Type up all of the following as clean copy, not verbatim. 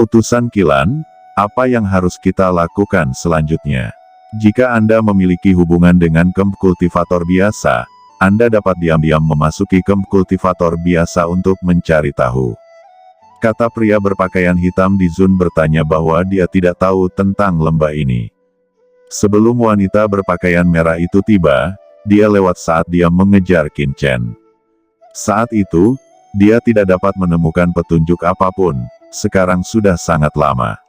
Utusan Kilan, apa yang harus kita lakukan selanjutnya? Jika Anda memiliki hubungan dengan Kemp Kultivator biasa, Anda dapat diam-diam memasuki Kemp Kultivator biasa untuk mencari tahu. Kata pria berpakaian hitam di Zun bertanya bahwa dia tidak tahu tentang lembah ini. Sebelum wanita berpakaian merah itu tiba, dia lewat saat dia mengejar Qin Chen. Saat itu, dia tidak dapat menemukan petunjuk apapun, sekarang sudah sangat lama.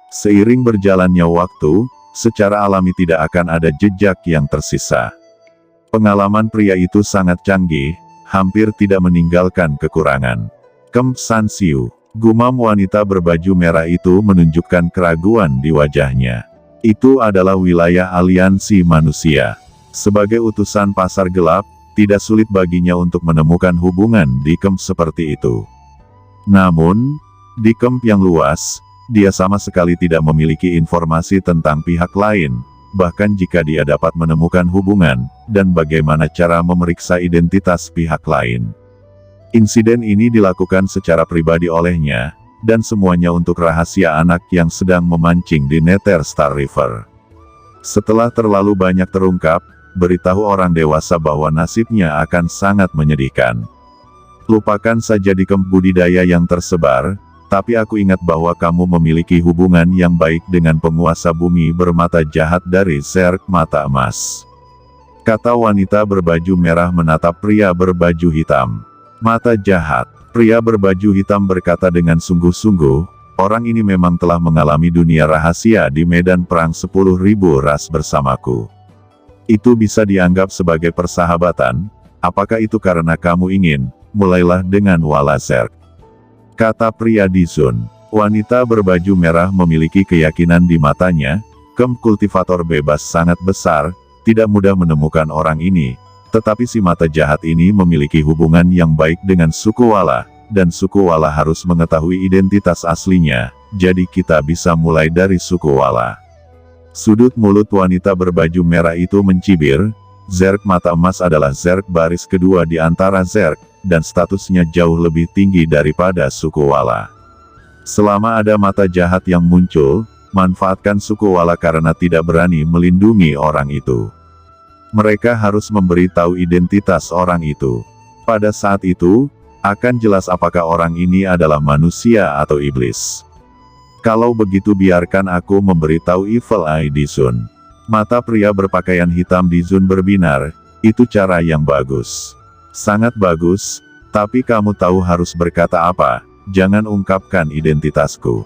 Seiring berjalannya waktu, secara alami tidak akan ada jejak yang tersisa. Pengalaman pria itu sangat canggih, hampir tidak meninggalkan kekurangan. Kemp San Siu, gumam wanita berbaju merah itu menunjukkan keraguan di wajahnya. Itu adalah wilayah aliansi manusia. Sebagai utusan pasar gelap, tidak sulit baginya untuk menemukan hubungan di Kemp seperti itu. Namun, di Kemp yang luas, dia sama sekali tidak memiliki informasi tentang pihak lain, bahkan jika dia dapat menemukan hubungan, dan bagaimana cara memeriksa identitas pihak lain. Insiden ini dilakukan secara pribadi olehnya, dan semuanya untuk rahasia anak yang sedang memancing di Nether Star River. Setelah terlalu banyak terungkap, beritahu orang dewasa bahwa nasibnya akan sangat menyedihkan. Lupakan saja di Kemp budidaya yang tersebar, tapi aku ingat bahwa kamu memiliki hubungan yang baik dengan penguasa bumi bermata jahat dari Zerg Mata Emas. Kata wanita berbaju merah menatap pria berbaju hitam. Mata jahat, pria berbaju hitam berkata dengan sungguh-sungguh, orang ini memang telah mengalami dunia rahasia di medan perang 10.000 ras bersamaku. Itu bisa dianggap sebagai persahabatan, apakah itu karena kamu ingin, mulailah dengan Wala Zerg. Kata pria di Zun, wanita berbaju merah memiliki keyakinan di matanya, Kemp Kultivator bebas sangat besar, tidak mudah menemukan orang ini. Tetapi si mata jahat ini memiliki hubungan yang baik dengan suku Wala, dan suku Wala harus mengetahui identitas aslinya, jadi kita bisa mulai dari suku Wala. Sudut mulut wanita berbaju merah itu mencibir, Zerg Mata Emas adalah Zerg baris kedua di antara Zerg, dan statusnya jauh lebih tinggi daripada suku Wala. Selama ada mata jahat yang muncul, manfaatkan suku Wala karena tidak berani melindungi orang itu. Mereka harus memberitahu identitas orang itu. Pada saat itu, akan jelas apakah orang ini adalah manusia atau iblis. Kalau begitu biarkan aku memberitahu Evil Eye di Zun. Mata pria berpakaian hitam di Zun berbinar, itu cara yang bagus. Sangat bagus, tapi kamu tahu harus berkata apa, jangan ungkapkan identitasku.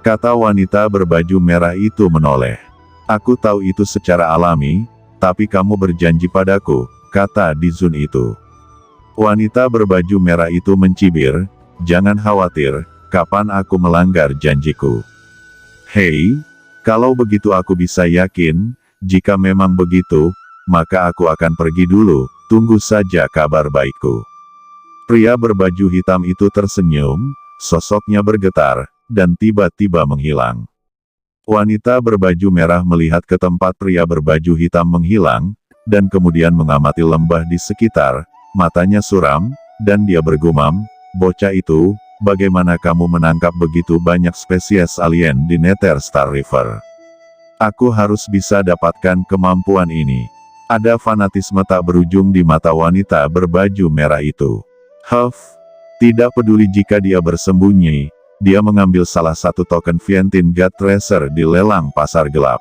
Kata wanita berbaju merah itu menoleh. Aku tahu itu secara alami, tapi kamu berjanji padaku, kata di Zun itu. Wanita berbaju merah itu mencibir, jangan khawatir, kapan aku melanggar janjiku. Hei, kalau begitu aku bisa yakin, jika memang begitu, maka aku akan pergi dulu, tunggu saja kabar baikku. Pria berbaju hitam itu tersenyum, sosoknya bergetar, dan tiba-tiba menghilang. Wanita berbaju merah melihat ke tempat pria berbaju hitam menghilang, dan kemudian mengamati lembah di sekitar, matanya suram, dan dia bergumam, bocah itu, bagaimana kamu menangkap begitu banyak spesies alien di Nether Star River? Aku harus bisa dapatkan kemampuan ini. Ada fanatisme tak berujung di mata wanita berbaju merah itu. Tidak peduli jika dia bersembunyi, dia mengambil salah satu token Vientine God Tracer di lelang pasar gelap.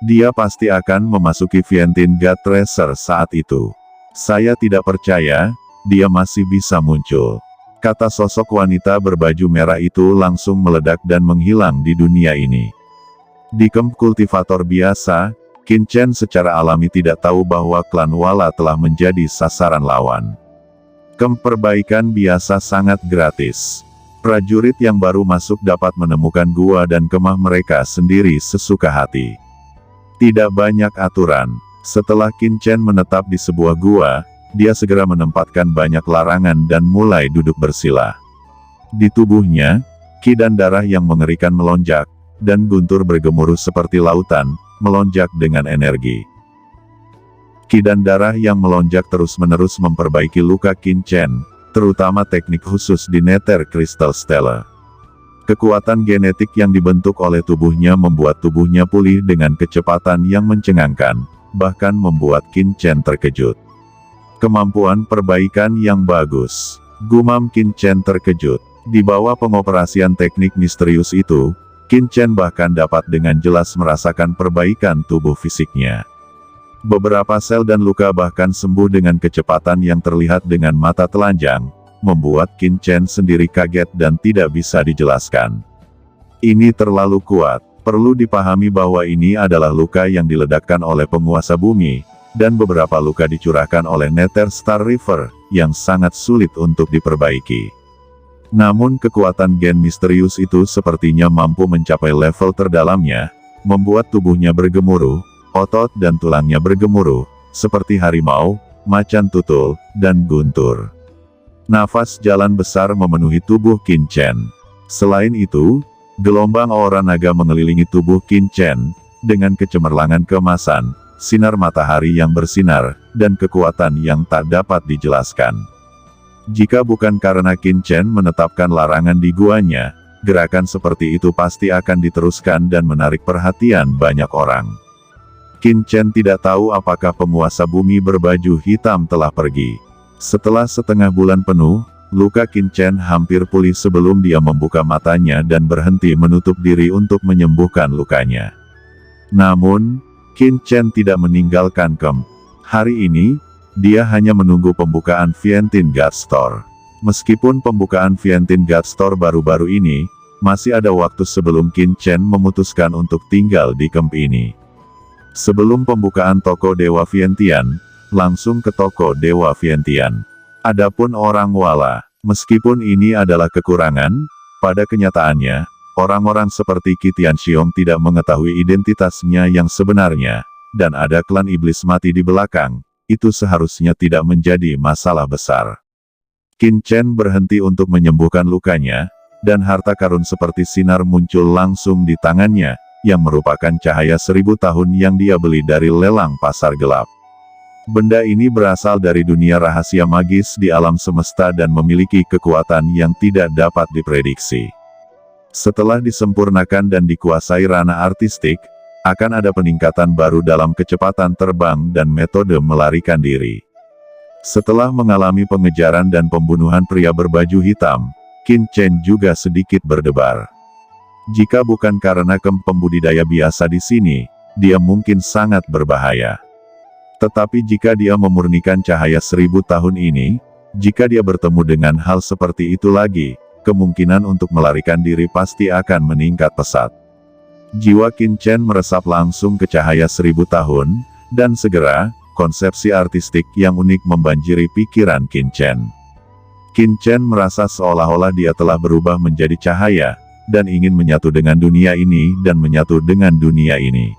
Dia pasti akan memasuki Vientine God Tracer saat itu. Saya tidak percaya, dia masih bisa muncul. Kata sosok wanita berbaju merah itu langsung meledak dan menghilang di dunia ini. Di Kemp Kultivator biasa, Qin Chen secara alami tidak tahu bahwa klan Wala telah menjadi sasaran lawan. Kemp perbaikan biasa sangat gratis. Prajurit yang baru masuk dapat menemukan gua dan kemah mereka sendiri sesuka hati. Tidak banyak aturan. Setelah Qin Chen menetap di sebuah gua, dia segera menempatkan banyak larangan dan mulai duduk bersila. Di tubuhnya, ki dan darah yang mengerikan melonjak, dan guntur bergemuruh seperti lautan, melonjak dengan energi. Ki dan darah yang melonjak terus-menerus memperbaiki luka Qin Chen, terutama teknik khusus di Nether Crystal Stella. Kekuatan genetik yang dibentuk oleh tubuhnya membuat tubuhnya pulih dengan kecepatan yang mencengangkan, bahkan membuat Qin Chen terkejut. Kemampuan perbaikan yang bagus. Gumam Qin Chen terkejut. Di bawah pengoperasian teknik misterius itu, Qin Chen bahkan dapat dengan jelas merasakan perbaikan tubuh fisiknya. Beberapa sel dan luka bahkan sembuh dengan kecepatan yang terlihat dengan mata telanjang, membuat Qin Chen sendiri kaget dan tidak bisa dijelaskan. Ini terlalu kuat. Perlu dipahami bahwa ini adalah luka yang diledakkan oleh penguasa bumi, dan beberapa luka dicurahkan oleh Nether Star River, yang sangat sulit untuk diperbaiki. Namun kekuatan gen misterius itu sepertinya mampu mencapai level terdalamnya, membuat tubuhnya bergemuruh, otot dan tulangnya bergemuruh, seperti harimau, macan tutul, dan guntur. Nafas jalan besar memenuhi tubuh Qin Chen. Selain itu, gelombang aura naga mengelilingi tubuh Qin Chen, dengan kecemerlangan keemasan, sinar matahari yang bersinar, dan kekuatan yang tak dapat dijelaskan. Jika bukan karena Qin Chen menetapkan larangan di guanya, gerakan seperti itu pasti akan diteruskan dan menarik perhatian banyak orang. Qin Chen tidak tahu apakah penguasa bumi berbaju hitam telah pergi. Setelah setengah bulan penuh, luka Qin Chen hampir pulih sebelum dia membuka matanya dan berhenti menutup diri untuk menyembuhkan lukanya. Namun, Qin Chen tidak meninggalkan camp. Hari ini, dia hanya menunggu pembukaan Vientiane God Store. Meskipun pembukaan Vientiane God Store baru-baru ini, masih ada waktu sebelum Qin Chen memutuskan untuk tinggal di camp ini. Sebelum pembukaan toko Dewa Vientiane, langsung ke toko Dewa Vientiane. Adapun orang Wala, meskipun ini adalah kekurangan, pada kenyataannya, orang-orang seperti Qi Tianxiong tidak mengetahui identitasnya yang sebenarnya, dan ada klan iblis mati di belakang, itu seharusnya tidak menjadi masalah besar. Qin Chen berhenti untuk menyembuhkan lukanya, dan harta karun seperti sinar muncul langsung di tangannya, yang merupakan cahaya 1000 tahun yang dia beli dari lelang pasar gelap. Benda ini berasal dari dunia rahasia magis di alam semesta dan memiliki kekuatan yang tidak dapat diprediksi. Setelah disempurnakan dan dikuasai ranah artistik, akan ada peningkatan baru dalam kecepatan terbang dan metode melarikan diri. Setelah mengalami pengejaran dan pembunuhan pria berbaju hitam, Qin Chen juga sedikit berdebar. Jika bukan karena pembudidaya biasa di sini, dia mungkin sangat berbahaya. Tetapi jika dia memurnikan cahaya 1000 tahun ini, jika dia bertemu dengan hal seperti itu lagi, kemungkinan untuk melarikan diri pasti akan meningkat pesat. Jiwa Qin Chen meresap langsung ke cahaya 1000 tahun, dan segera, konsepsi artistik yang unik membanjiri pikiran Qin Chen. Qin Chen merasa seolah-olah dia telah berubah menjadi cahaya, dan ingin menyatu dengan dunia ini dan menyatu dengan dunia ini.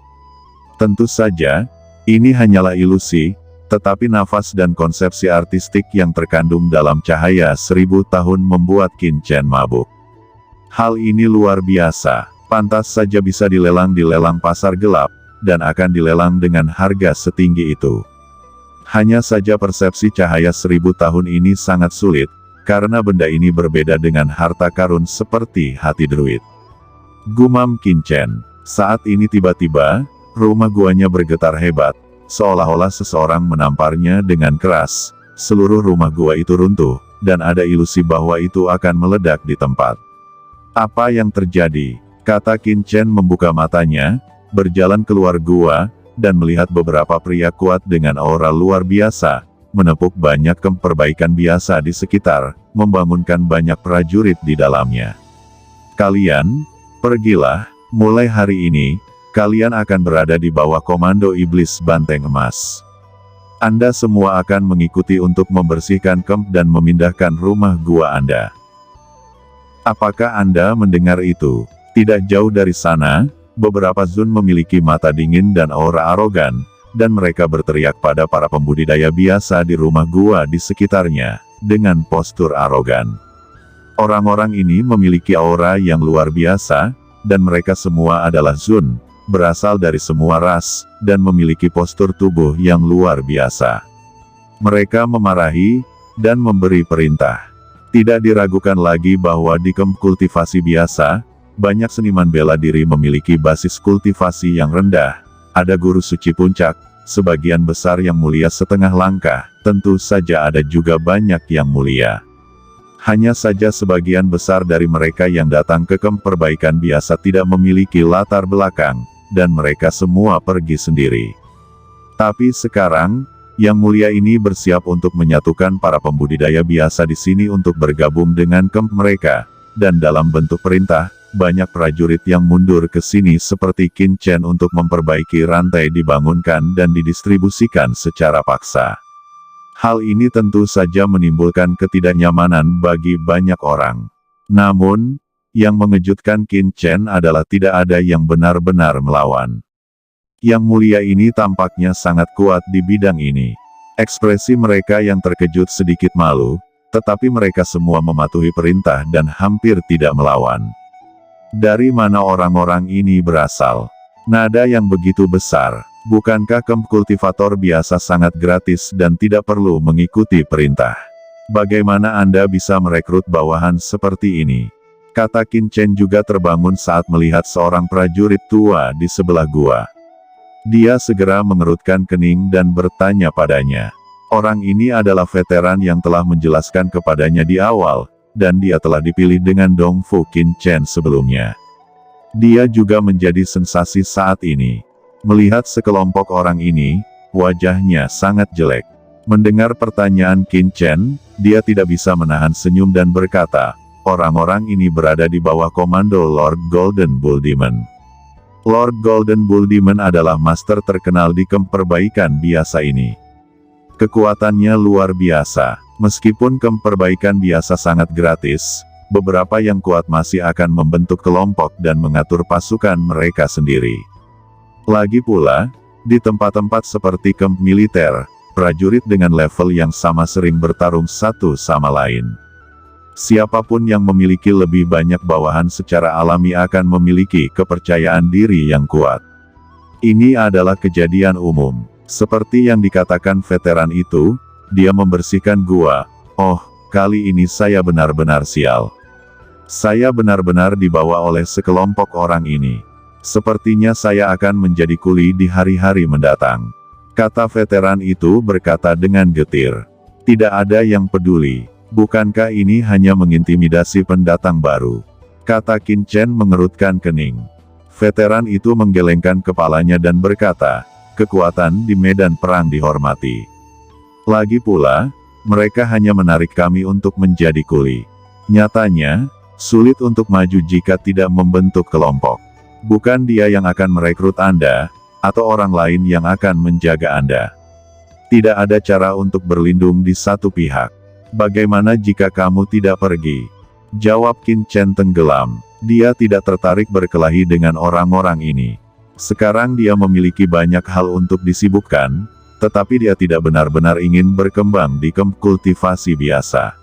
Tentu saja, ini hanyalah ilusi, tetapi nafas dan konsepsi artistik yang terkandung dalam cahaya 1000 tahun membuat Qin Chen mabuk. Hal ini luar biasa, pantas saja bisa dilelang di lelang pasar gelap, dan akan dilelang dengan harga setinggi itu. Hanya saja persepsi cahaya 1000 tahun ini sangat sulit, karena benda ini berbeda dengan harta karun seperti hati druid. Gumam Qin Chen. Saat ini tiba-tiba, rumah guanya bergetar hebat, seolah-olah seseorang menamparnya dengan keras. Seluruh rumah gua itu runtuh, dan ada ilusi bahwa itu akan meledak di tempat. Apa yang terjadi? Kata Qin Chen membuka matanya, berjalan keluar gua, dan melihat beberapa pria kuat dengan aura luar biasa, menepuk banyak perbaikan biasa di sekitar, membangunkan banyak prajurit di dalamnya. Kalian, pergilah, mulai hari ini, kalian akan berada di bawah komando iblis banteng emas. Anda semua akan mengikuti untuk membersihkan camp dan memindahkan rumah gua Anda. Apakah Anda mendengar itu? Tidak jauh dari sana, beberapa Zun memiliki mata dingin dan aura arogan, dan mereka berteriak pada para pembudidaya biasa di rumah gua di sekitarnya, dengan postur arogan. Orang-orang ini memiliki aura yang luar biasa, dan mereka semua adalah Zun, berasal dari semua ras, dan memiliki postur tubuh yang luar biasa. Mereka memarahi, dan memberi perintah. Tidak diragukan lagi bahwa di camp kultivasi biasa, banyak seniman bela diri memiliki basis kultivasi yang rendah. Ada guru suci puncak, sebagian besar yang mulia setengah langkah, tentu saja ada juga banyak yang mulia. Hanya saja sebagian besar dari mereka yang datang ke camp perbaikan biasa tidak memiliki latar belakang, dan mereka semua pergi sendiri. Tapi sekarang, yang mulia ini bersiap untuk menyatukan para pembudidaya biasa di sini untuk bergabung dengan camp mereka, dan dalam bentuk perintah, banyak prajurit yang mundur ke sini seperti Qin Chen untuk memperbaiki rantai dibangunkan dan didistribusikan secara paksa. Hal ini tentu saja menimbulkan ketidaknyamanan bagi banyak orang. Namun, yang mengejutkan Qin Chen adalah tidak ada yang benar-benar melawan. Yang mulia ini tampaknya sangat kuat di bidang ini. Ekspresi mereka yang terkejut sedikit malu, tetapi mereka semua mematuhi perintah dan hampir tidak melawan. Dari mana orang-orang ini berasal? Nada yang begitu besar. Bukankah camp kultivator biasa sangat gratis dan tidak perlu mengikuti perintah? Bagaimana Anda bisa merekrut bawahan seperti ini? Kata Qin Chen juga terbangun saat melihat seorang prajurit tua di sebelah gua. Dia segera mengerutkan kening dan bertanya padanya. Orang ini adalah veteran yang telah menjelaskan kepadanya di awal, dan dia telah dipilih dengan Dong Fu Qin Chen sebelumnya. Dia juga menjadi sensasi saat ini. Melihat sekelompok orang ini, wajahnya sangat jelek. Mendengar pertanyaan Qin Chen, dia tidak bisa menahan senyum dan berkata, orang-orang ini berada di bawah komando Lord Golden Bull Demon. Lord Golden Bull Demon adalah master terkenal di camp perbaikan biasa ini. Kekuatannya luar biasa. Meskipun camp perbaikan biasa sangat gratis, beberapa yang kuat masih akan membentuk kelompok dan mengatur pasukan mereka sendiri. Lagi pula, di tempat-tempat seperti camp militer, prajurit dengan level yang sama sering bertarung satu sama lain. Siapapun yang memiliki lebih banyak bawahan secara alami akan memiliki kepercayaan diri yang kuat. Ini adalah kejadian umum. Seperti yang dikatakan veteran itu, dia membersihkan gua. Oh, kali ini saya benar-benar sial. Saya benar-benar dibawa oleh sekelompok orang ini. Sepertinya saya akan menjadi kuli di hari-hari mendatang. Kata veteran itu berkata dengan getir. Tidak ada yang peduli. Bukankah ini hanya mengintimidasi pendatang baru? Kata Qin Chen mengerutkan kening. Veteran itu menggelengkan kepalanya dan berkata, kekuatan di medan perang dihormati. Lagi pula, mereka hanya menarik kami untuk menjadi kuli. Nyatanya, sulit untuk maju jika tidak membentuk kelompok. Bukan dia yang akan merekrut Anda, atau orang lain yang akan menjaga Anda. Tidak ada cara untuk berlindung di satu pihak. Bagaimana jika kamu tidak pergi? Jawab Qin Chen tenggelam. Dia tidak tertarik berkelahi dengan orang-orang ini. Sekarang dia memiliki banyak hal untuk disibukkan, tetapi dia tidak benar-benar ingin berkembang di camp kultivasi biasa.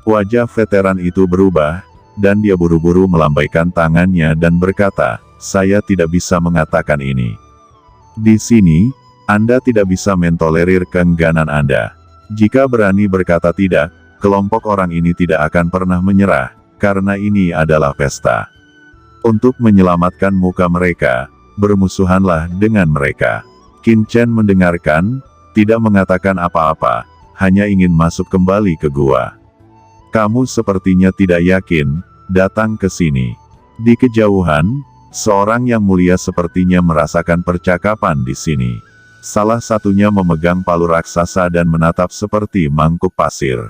Wajah veteran itu berubah, dan dia buru-buru melambaikan tangannya dan berkata, saya tidak bisa mengatakan ini. Di sini, Anda tidak bisa mentolerir keengganan Anda. Jika berani berkata tidak, kelompok orang ini tidak akan pernah menyerah, karena ini adalah pesta. Untuk menyelamatkan muka mereka, bermusuhanlah dengan mereka. Qin Chen mendengarkan, tidak mengatakan apa-apa, hanya ingin masuk kembali ke gua. Kamu sepertinya tidak yakin, datang ke sini. Di kejauhan, seorang yang mulia sepertinya merasakan percakapan di sini. Salah satunya memegang palu raksasa dan menatap seperti mangkuk pasir.